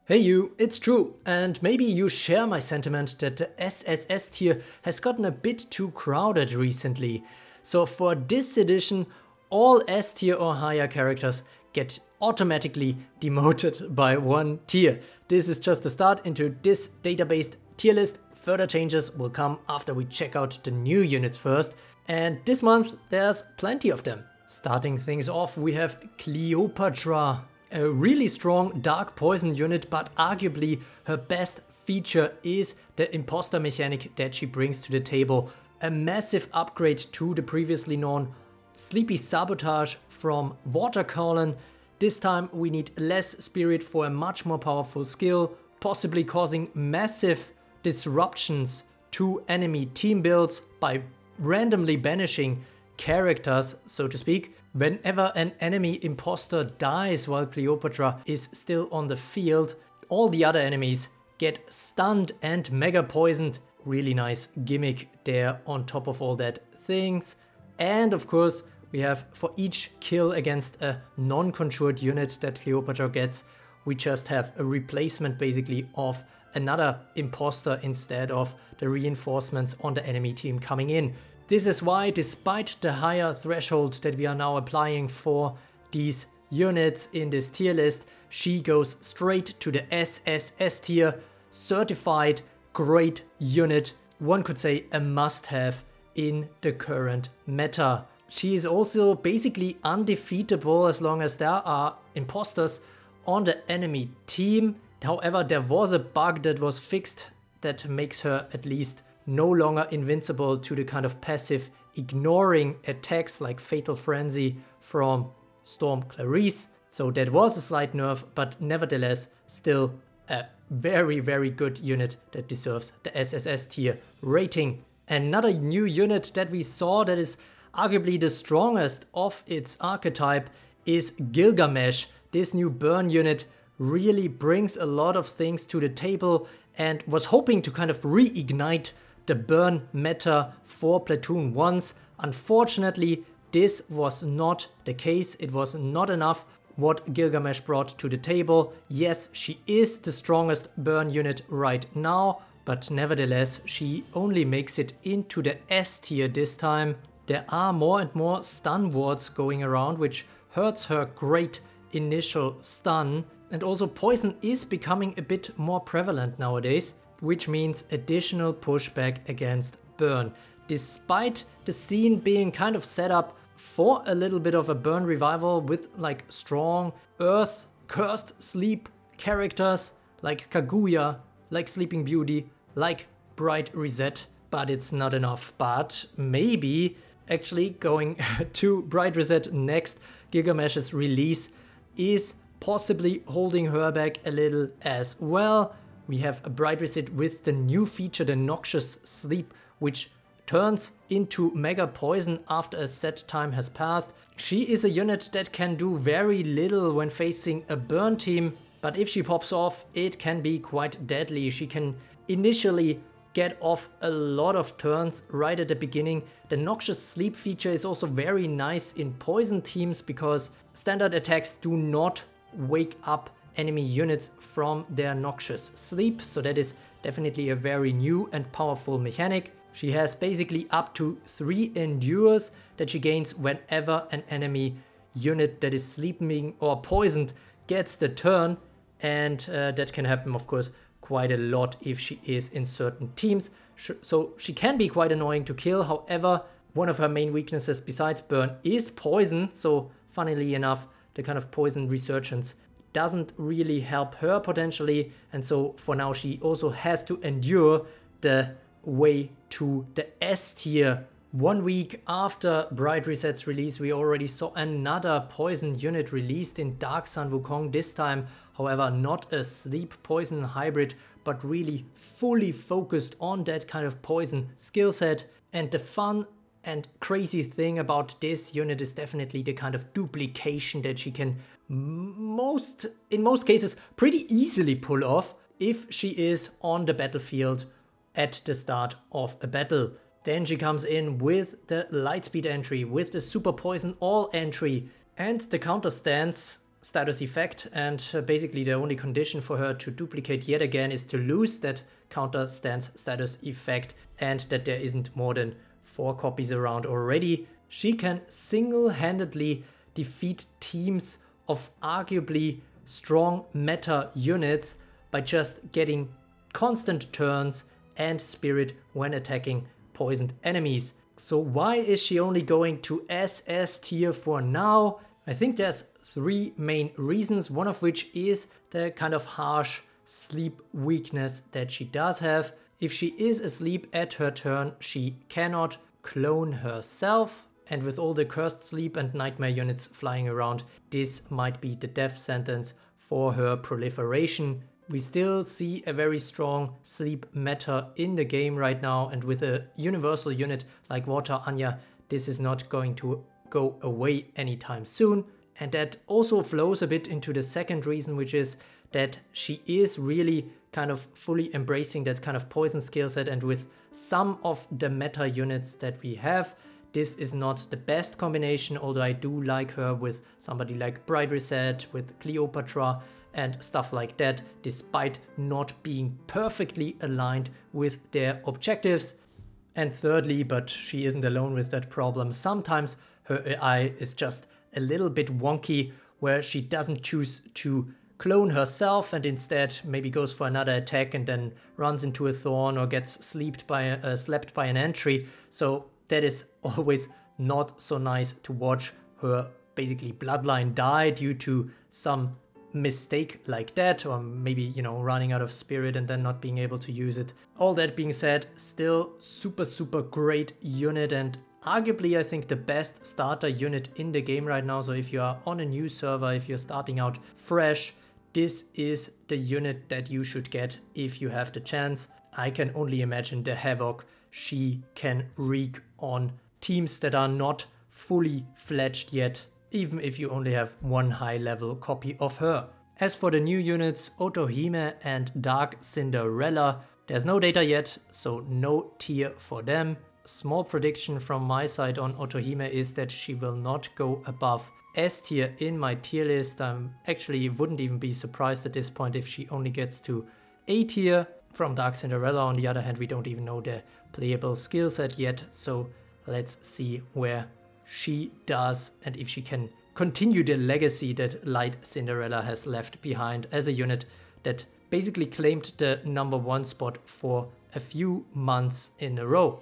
Hey you, it's true, and maybe you share my sentiment that the SSS tier has gotten a bit too crowded recently. So for this edition, all S tier or higher characters get automatically demoted by one tier. This is just the start into this database tier list. Further changes will come after we check out the new units first. And this month there's plenty of them. Starting things off, we have Cleopatra. A really strong dark poison unit, but arguably her best feature is the imposter mechanic that she brings to the table. A massive upgrade to the previously known Sleepy Sabotage from Watercolon. This time we need less spirit for a much more powerful skill, possibly causing massive disruptions to enemy team builds by randomly banishing characters, so to speak. Whenever an enemy imposter dies while Cleopatra is still on the field, all the other enemies get stunned and mega poisoned. Really nice gimmick there on top of all that things. And of course, we have for each kill against a non-conjured unit that Cleopatra gets, we just have a replacement basically of another imposter instead of the reinforcements on the enemy team coming in. This is why, despite the higher threshold that we are now applying for these units in this tier list, she goes straight to the SSS tier, certified great unit. One could say a must-have in the current meta. She is also basically undefeatable as long as there are imposters on the enemy team. However, there was a bug that was fixed that makes her at least no longer invincible to the kind of passive ignoring attacks like Fatal Frenzy from Storm Clarice. So that was a slight nerf, but nevertheless still a very good unit that deserves the SSS tier rating. Another new unit that we saw that is arguably the strongest of its archetype is Gilgamesh. This new burn unit really brings a lot of things to the table and was hoping to kind of reignite the burn meta for Platoon once. Unfortunately, this was not the case. It was not enough what Gilgamesh brought to the table. Yes, she is the strongest burn unit right now, but nevertheless, she only makes it into the S tier this time. There are more and more stun wards going around, which hurts her great initial stun. And also poison is becoming a bit more prevalent nowadays, which means additional pushback against burn. Despite the scene being kind of set up for a little bit of a burn revival with like strong earth cursed sleep characters like Kaguya, like Sleeping Beauty, like Bright Rizette, but it's not enough. But maybe actually going to Bright Rizette next, Gilgamesh's release is possibly holding her back a little as well. We have a Bright Rizette with the new feature, the Noxious Sleep, which turns into Mega Poison after a set time has passed. She is a unit that can do very little when facing a burn team, but if she pops off, it can be quite deadly. She can initially get off a lot of turns right at the beginning. The Noxious Sleep feature is also very nice in poison teams because standard attacks do not wake up enemy units from their noxious sleep, so that is definitely a very new and powerful mechanic. She has basically up to 3 endures that she gains whenever an enemy unit that is sleeping or poisoned gets the turn, and that can happen of course quite a lot if she is in certain teams, so she can be quite annoying to kill. However, one of her main weaknesses besides burn is poison, so funnily enough the kind of poison resurgence doesn't really help her potentially, and so for now she also has to endure the way to the S tier. 1 week after Bright Rizette's release, we already saw another poison unit released in Dark Sun Wukong. This time, however, not a sleep poison hybrid, but really fully focused on that kind of poison skill set. And the fun and crazy thing about this unit is definitely the kind of duplication that she can in most cases pretty easily pull off if she is on the battlefield at the start of a battle. Then she comes in with the Lightspeed entry, with the Super Poison All entry, and the counter stance status effect, and basically the only condition for her to duplicate yet again is to lose that counter stance status effect and that there isn't more than 4 copies around already. She can single-handedly defeat teams of arguably strong meta units by just getting constant turns and spirit when attacking poisoned enemies. So why is she only going to SS tier for now? I think there's 3 main reasons, one of which is the kind of harsh sleep weakness that she does have. If she is asleep at her turn, she cannot clone herself. And with all the cursed sleep and nightmare units flying around, this might be the death sentence for her proliferation. We still see a very strong sleep meta in the game right now, and with a universal unit like Water Anya, this is not going to go away anytime soon. And that also flows a bit into the second reason, which is that she is really kind of fully embracing that kind of poison skill set, and with some of the meta units that we have, this is not the best combination, although I do like her with somebody like Rizette, with Cleopatra and stuff like that, despite not being perfectly aligned with their objectives. And thirdly, but she isn't alone with that problem, sometimes her AI is just a little bit wonky, where she doesn't choose to clone herself and instead maybe goes for another attack and then runs into a thorn or gets slept by an entry. So that is always not so nice to watch her basically bloodline die due to some mistake like that, or maybe, you know, running out of spirit and then not being able to use it. All that being said, still super great unit, and arguably I think the best starter unit in the game right now. So if you are on a new server, if you're starting out fresh, this is the unit that you should get if you have the chance. I can only imagine the havoc she can wreak on teams that are not fully fledged yet, even if you only have 1 high level copy of her. As for the new units, Otohime and Dark Cinderella, there's no data yet, so no tier for them. Small prediction from my side on Otohime is that she will not go above S tier in my tier list. I actually wouldn't even be surprised at this point if she only gets to A tier. From Dark Cinderella, on the other hand, we don't even know the playable skill set yet, so let's see where she does and if she can continue the legacy that Light Cinderella has left behind as a unit that basically claimed the #1 spot for a few months in a row.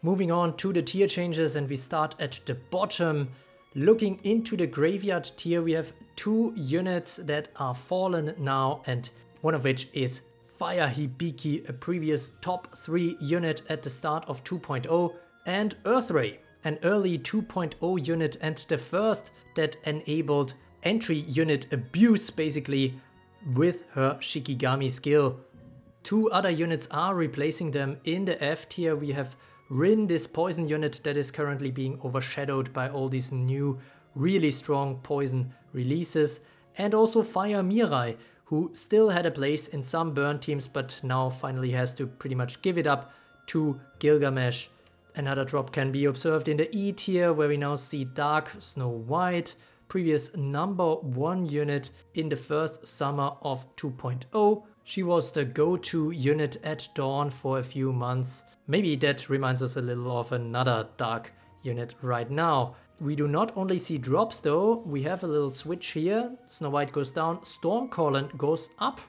Moving on to the tier changes, and we start at the bottom. Looking into the graveyard tier, we have 2 units that are fallen now, and one of which is Fire Hibiki, a previous top 3 unit at the start of 2.0, and Earthray, an early 2.0 unit and the first that enabled entry unit abuse basically with her Shikigami skill. 2 other units are replacing them in the F tier. We have Rin, this poison unit that is currently being overshadowed by all these new really strong poison releases, and also Fire Mirai, who still had a place in some burn teams but now finally has to pretty much give it up to Gilgamesh. Another drop can be observed in the E tier, where we now see Dark Snow White, previous #1 unit in the first summer of 2.0. She was the go-to unit at Dawn for a few months. Maybe that reminds us a little of another Dark unit right now. We do not only see drops though, we have a little switch here. Snow White goes down, Stormcallan goes up.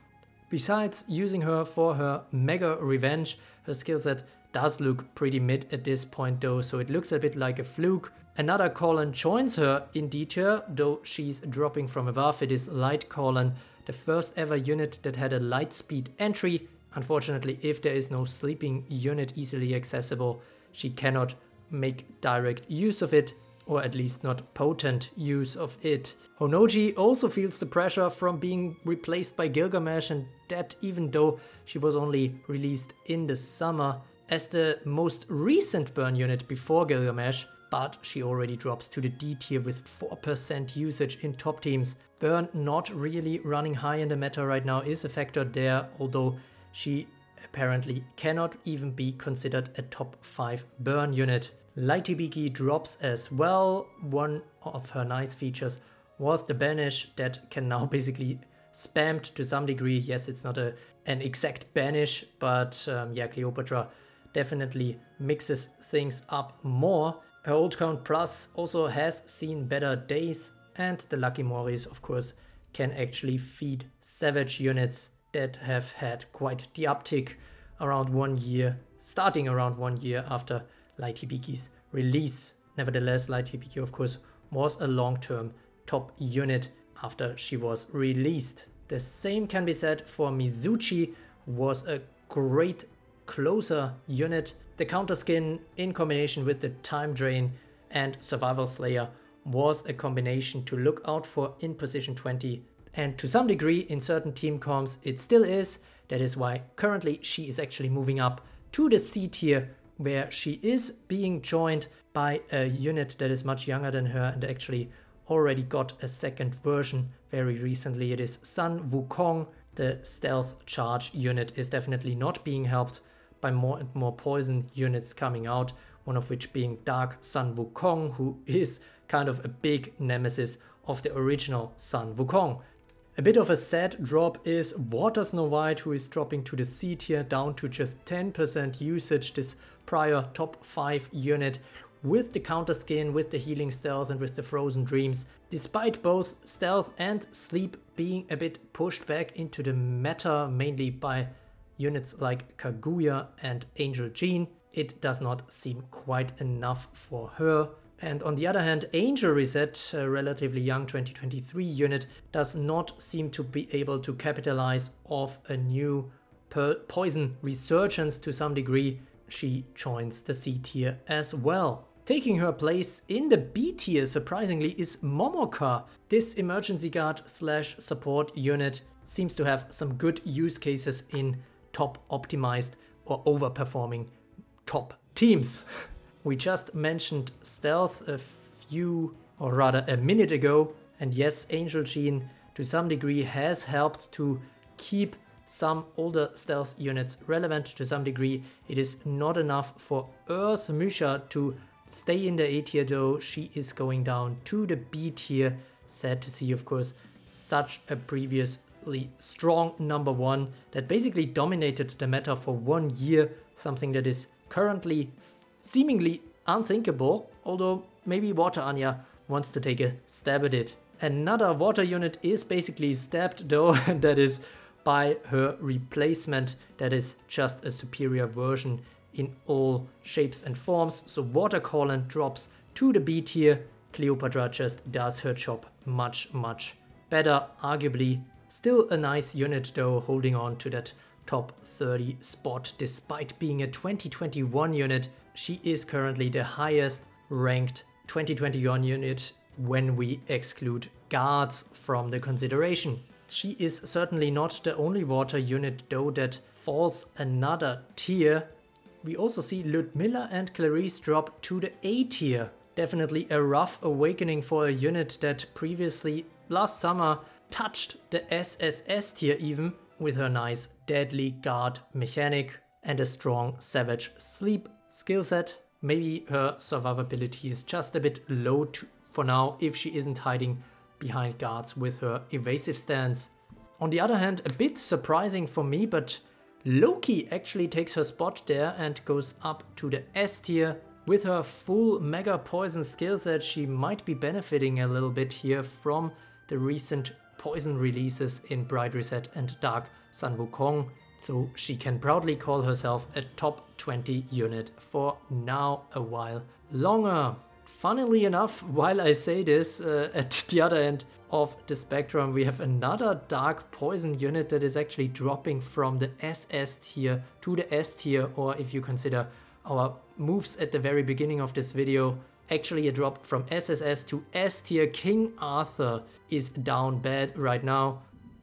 Besides using her for her Mega Revenge, her skill set does look pretty mid at this point though, so it looks a bit like a fluke. Another Callan joins her in D tier, though she's dropping from above. It is Light Callan, the first ever unit that had a light speed entry. Unfortunately, if there is no sleeping unit easily accessible, she cannot make direct use of it, or at least not potent use of it. Honoji also feels the pressure from being replaced by Gilgamesh, and that even though she was only released in the summer as the most recent burn unit before Gilgamesh, but she already drops to the D tier with 4% usage in top teams. Burn not really running high in the meta right now is a factor there, although she apparently cannot even be considered a top 5 burn unit. Light Hibiki drops as well. One of her nice features was the banish that can now basically spammed to some degree. Yes, it's not an exact banish, but yeah, Cleopatra definitely mixes things up more. Her old count plus also has seen better days, and the Lucky Morris, of course, can actually feed savage units that have had quite the uptick around 1 year, starting around 1 year after Light Hibiki's release. Nevertheless, Light Hibiki, of course, was a long-term top unit after she was released. The same can be said for Mizuchi, who was a great closer unit. The counter skin in combination with the time drain and survival slayer was a combination to look out for in position 20, and to some degree in certain team comps it still is. That is why currently she is actually moving up to the C tier, where she is being joined by a unit that is much younger than her and actually already got a second version very recently. It is Sun Wukong. The stealth charge unit is definitely not being helped by more and more poison units coming out, one of which being Dark Sun Wukong, who is kind of a big nemesis of the original Sun Wukong. A bit of a sad drop is Water Snow White, who is dropping to the C tier down to just 10% usage, this prior top 5 unit with the counter skin, with the healing stealth and with the frozen dreams. Despite both stealth and sleep being a bit pushed back into the meta, mainly by units like Kaguya and Angel Jeanne, it does not seem quite enough for her. And on the other hand, Angel Rizette, a relatively young 2023 unit, does not seem to be able to capitalize off a new poison resurgence to some degree. She joins the C tier as well. Taking her place in the B tier, surprisingly, is Momoka. This emergency guard slash support unit seems to have some good use cases in top optimized or overperforming top teams. We just mentioned stealth a minute ago, and yes, Angel Jeanne to some degree has helped to keep some older stealth units relevant to some degree. It is not enough for Earth Misha to stay in the A tier though. She is going down to the B tier. Sad to see, of course, such a previously strong number 1 that basically dominated the meta for 1 year, something that is currently seemingly unthinkable, although maybe Water Anya wants to take a stab at it. Another water unit is basically stabbed though, and that is by her replacement that is just a superior version in all shapes and forms. So Water Colin drops to the B tier. Cleopatra just does her job much better, arguably. Still a nice unit though, holding on to that top 30 spot despite being a 2021 unit. She is currently the highest ranked 2021 unit when we exclude guards from the consideration. She is certainly not the only water unit though that falls another tier. We also see Ludmilla and Clarice drop to the A tier. Definitely a rough awakening for a unit that previously last summer touched the SSS tier even, with her nice deadly guard mechanic and a strong savage sleep skill set. Maybe her survivability is just a bit low for now if she isn't hiding behind guards with her evasive stance. On the other hand, a bit surprising for me, but Loki actually takes her spot there and goes up to the S tier. With her full mega poison skill set, she might be benefiting a little bit here from the recent poison releases in Bright Reset and Dark Sun Wukong, so she can proudly call herself a top 20 unit for now a while longer. Funnily enough, while I say this, at the other end of the spectrum we have another dark poison unit that is actually dropping from the SS tier to the S tier, or if you consider our moves at the very beginning of this video, actually a drop from SSS to S tier. King Arthur is down bad right now.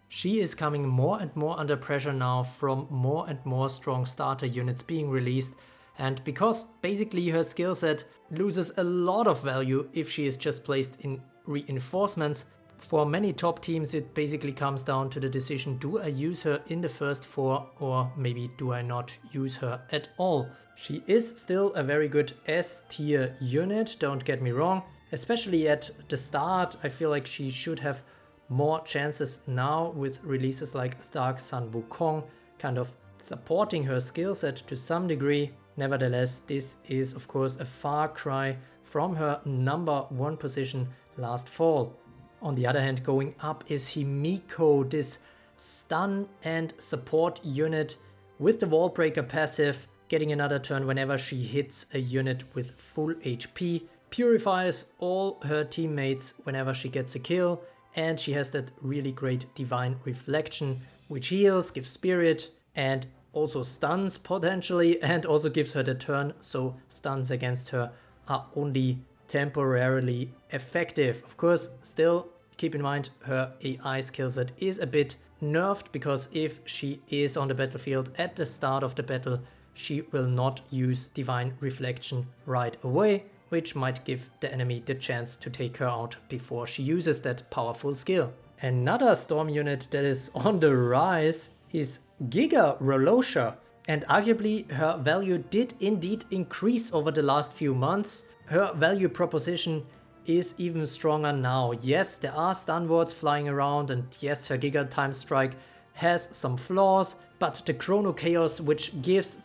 She is coming more and more under pressure now from more and more strong starter units being released, and because basically her skill set loses a lot of value if she is just placed in reinforcements. For many top teams it basically comes down to the decision, do I use her in the first 4 or maybe do I not use her at all? She is still a very good S tier unit, don't get me wrong, especially at the start. I feel like she should have more chances now with releases like Stark Sun Wukong kind of supporting her skill set to some degree. Nevertheless, this is of course a far cry from her number 1 position last fall. On the other hand, going up is Himiko, this stun and support unit with the wall breaker passive, getting another turn whenever she hits a unit with full HP, purifies all her teammates whenever she gets a kill, and she has that really great divine reflection, which heals, gives spirit, and also stuns potentially, and also gives her the turn, so stuns against her are only temporarily effective. Of course, still keep in mind her AI skill set is a bit nerfed, because if she is on the battlefield at the start of the battle, she will not use divine reflection right away, which might give the enemy the chance to take her out before she uses that powerful skill. Another storm unit that is on the rise is Giga Rolotia, and arguably her value did indeed increase over the last few months. Her value proposition is even stronger now. Yes, there are stun wards flying around, and yes, her Giga Time Strike has some flaws, but the Chrono Chaos, which gives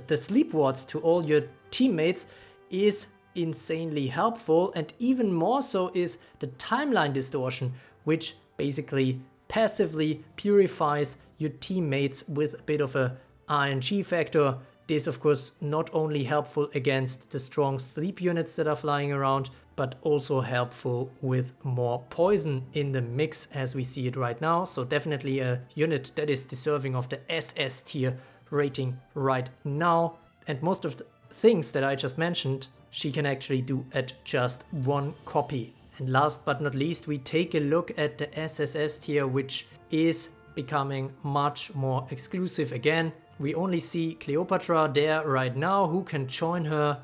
the sleep wards to all your teammates, is insanely helpful, and even more so is the Timeline Distortion, which basically passively purifies your teammates with a bit of a RNG factor. This of course not only helpful against the strong sleep units that are flying around, but also helpful with more poison in the mix as we see it right now. So definitely a unit that is deserving of the SS tier rating right now. And most of the things that I just mentioned, she can actually do at just 1 copy. And last but not least, we take a look at the SSS tier, which is becoming much more exclusive again. We only see Cleopatra there right now. Who can join her?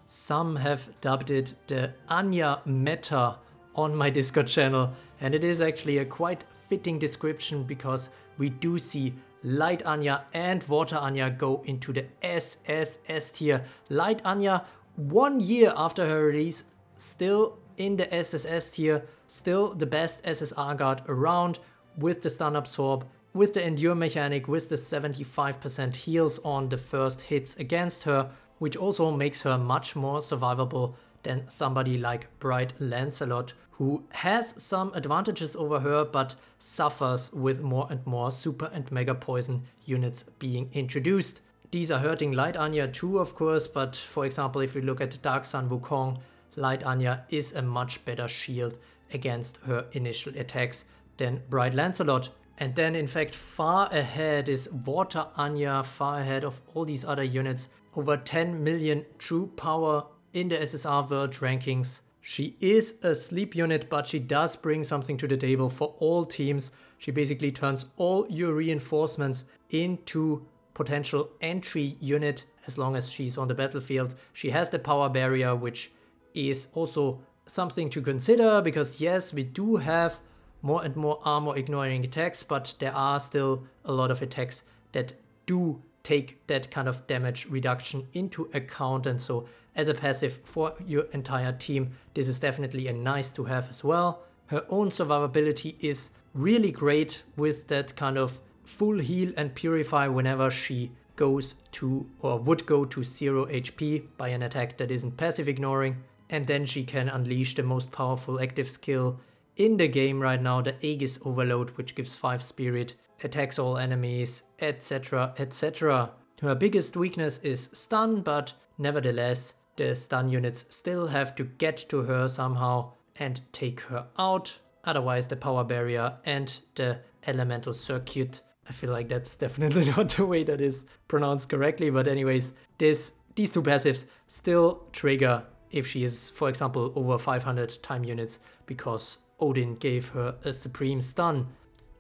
Some have dubbed it the Anya meta on my Discord channel, and it is actually a quite fitting description, because we do see Light Anya and Water Anya go into the SSS tier. Light Anya, 1 year after her release, still in the SSS tier, still the best SSR guard around, with the stun absorb, with the endure mechanic, with the 75% heals on the first hits against her, which also makes her much more survivable than somebody like Bright Lancelot, who has some advantages over her but suffers with more and more super and mega poison units being introduced. These are hurting Light Anya too, of course, but for example, if we look at Dark Sun Wukong, Light Anya is a much better shield against her initial attacks than Bright Lancelot. And then in fact far ahead is Water Anya, far ahead of all these other units. Over 10 million true power in the SSR World rankings. She is a sleep unit, but she does bring something to the table for all teams. She basically turns all your reinforcements into potential entry unit as long as she's on the battlefield. She has the power barrier, which is also something to consider, because yes, we do have more and more armor ignoring attacks, but there are still a lot of attacks that do take that kind of damage reduction into account, and so as a passive for your entire team, this is definitely a nice to have as well. Her own survivability is really great with that kind of full heal and purify whenever she goes to, or would go to 0 HP by an attack that isn't passive ignoring, and then she can unleash the most powerful active skill in the game right now, the Aegis Overload, which gives 5 spirit, attacks all enemies, etc, etc. Her biggest weakness is stun, but nevertheless the stun units still have to get to her somehow and take her out. Otherwise the power barrier and the elemental circuit, I feel like that's definitely not the way that is pronounced correctly, but anyways, these 2 passives still trigger if she is, for example, over 500 time units, because Odin gave her a supreme stun.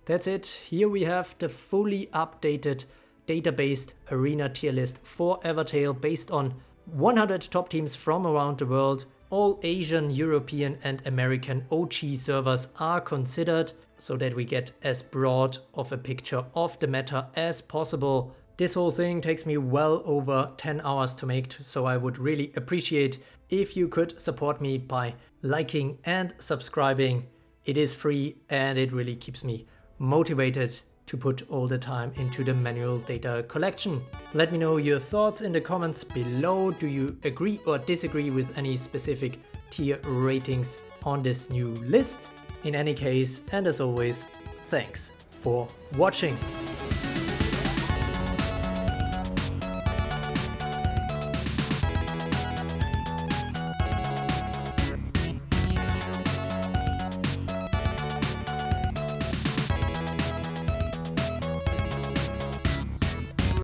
That's it. Here we have the fully updated data-based arena tier list for Evertale based on 100 top teams from around the world. All Asian, European and American OG servers are considered, so that we get as broad of a picture of the meta as possible. This whole thing takes me well over 10 hours to make, so I would really appreciate if you could support me by liking and subscribing. It is free and it really keeps me motivated to put all the time into the manual data collection. Let me know your thoughts in the comments below. Do you agree or disagree with any specific tier ratings on this new list? In any case, and as always, thanks for watching.